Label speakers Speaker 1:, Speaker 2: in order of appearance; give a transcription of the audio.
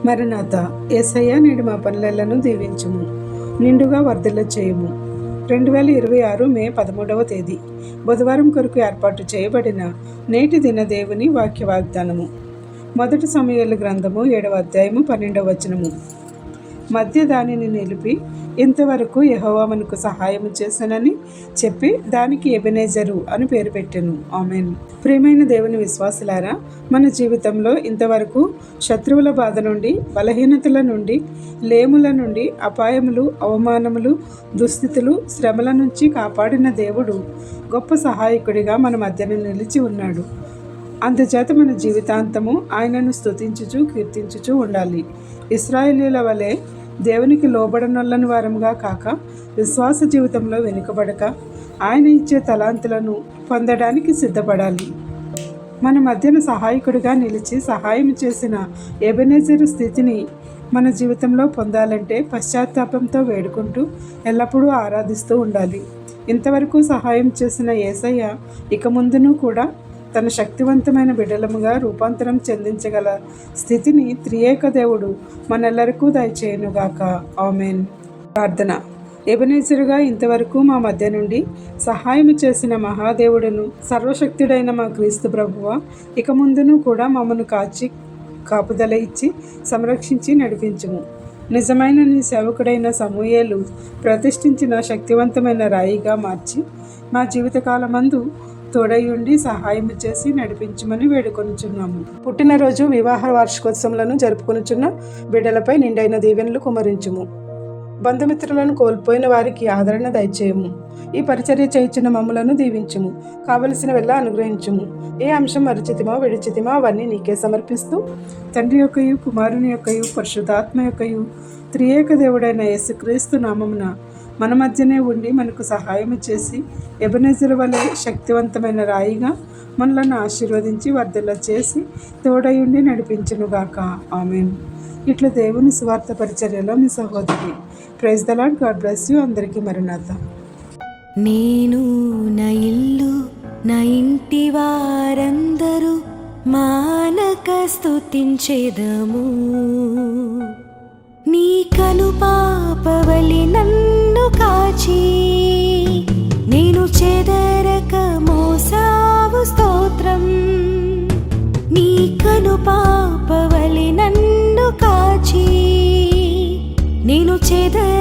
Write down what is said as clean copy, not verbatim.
Speaker 1: మరణాత యేసయ్య నేడు మా పనులను దీవించుము, నిండుగా వర్ధిల్ల చేయుము. 2026 మే 13వ తేదీ బుధవారం కొరకు ఏర్పాటు చేయబడిన నేటి దిన దేవుని వాక్య వాగ్దానము. మొదటి సమూయేలు గ్రంథము 7వ అధ్యాయము 12వ వచనము. మధ్య దానిని నిలిపి ఇంతవరకు యెహోవా మనకు సహాయము చేశానని చెప్పి దానికి ఎబెనేజరు అని పేరు పెట్టెను. ఆమేన్. ప్రియమైన దేవుని విశ్వాసులారా, మన జీవితంలో ఇంతవరకు శత్రువుల బాధ నుండి, బలహీనతల నుండి, లేముల నుండి, అపాయములు, అవమానములు, దుస్థితులు, శ్రమల నుంచి కాపాడిన దేవుడు గొప్ప సహాయకుడిగా మన మధ్యన నిలిచి ఉన్నాడు. అందుచేత మన జీవితాంతము ఆయనను స్తుతించుచు కీర్తించుచు ఉండాలి. ఇశ్రాయేలీయుల వలె దేవునికి లోబడనొల్లని వారంగా కాక, విశ్వాస జీవితంలో వెనుకబడక, ఆయన ఇచ్చే తలాంతులను పొందడానికి సిద్ధపడాలి. మన మధ్యన సహాయకుడిగా నిలిచి సహాయం చేసిన ఎబెనేజరు స్థితిని మన జీవితంలో పొందాలంటే పశ్చాత్తాపంతో వేడుకుంటూ ఎల్లప్పుడూ ఆరాధిస్తూ ఉండాలి. ఇంతవరకు సహాయం చేసిన యేసయ్య ఇక ముందును కూడా తన శక్తివంతమైన బిడ్డలముగా రూపాంతరం చెందించగల స్థితిని త్రియేక దేవుడు మనెల్లరికూ దయచేయునుగాక. ఆమేన్. ప్రార్థన. ఎబెనేజరుగా ఇంతవరకు మా మధ్య నుండి సహాయము చేసిన మహాదేవుడును, సర్వశక్తుడైన మా క్రీస్తు ప్రభువా, ఇక ముందును కూడా మమ్మను కాచి కాపుదల ఇచ్చి సంరక్షించి నడిపించుము. నిజమైన నీ సేవకుడైన సమూయేలు ప్రతిష్ఠించిన శక్తివంతమైన రాయిగా మార్చి మా జీవితకాలమందు తోడయుండి సహాయము చేసి నడిపించమని వేడుకొనుచున్నాము. పుట్టినరోజు, వివాహ వార్షికోత్సవములను జరుపుకొనుచున్న బిడ్డలపై నిండైన దీవెనలు కుమరించుము. బంధుమిత్రులను కోల్పోయిన వారికి ఆదరణ దయచేయము. ఈ పరిచర్య చేయుచున్న మమ్ములను దీవించుము. కావలసిన వెళ్ళ అనుగ్రహించుము. ఏ అంశం మరిచితిమో విడిచితిమో అవన్నీ నీకే సమర్పిస్తూ, తండ్రి యొక్కయు, కుమారుని యొక్కయు, పరిశుద్ధాత్మ యొక్కయు, త్రియేక దేవుడైన యేసుక్రీస్తు నామమున మన మధ్యనే ఉండి మనకు సహాయం చేసి ఎబెనేజరు వలె శక్తివంతమైన రాయిగా మనలను ఆశీర్వదించి వర్ధిల్ల చేసి తోడయుండి నడిపించునుగాక. ఆమేన్. ఇట్లా దేవుని సువార్త పరిచర్యలో మీ సహోదరి. Praise the Lord. God bless you. అందరికీ మరణాత.
Speaker 2: నేను నా ఇల్లు నా ఇంటి వారందరూ మానక స్తుతించెదము. నీ కను పాపవలి నన్ను కాచి నేను చెదరక మోసావు స్తోత్రం. నీ కను పాపవలి నన్ను కాచి నేను చెదరక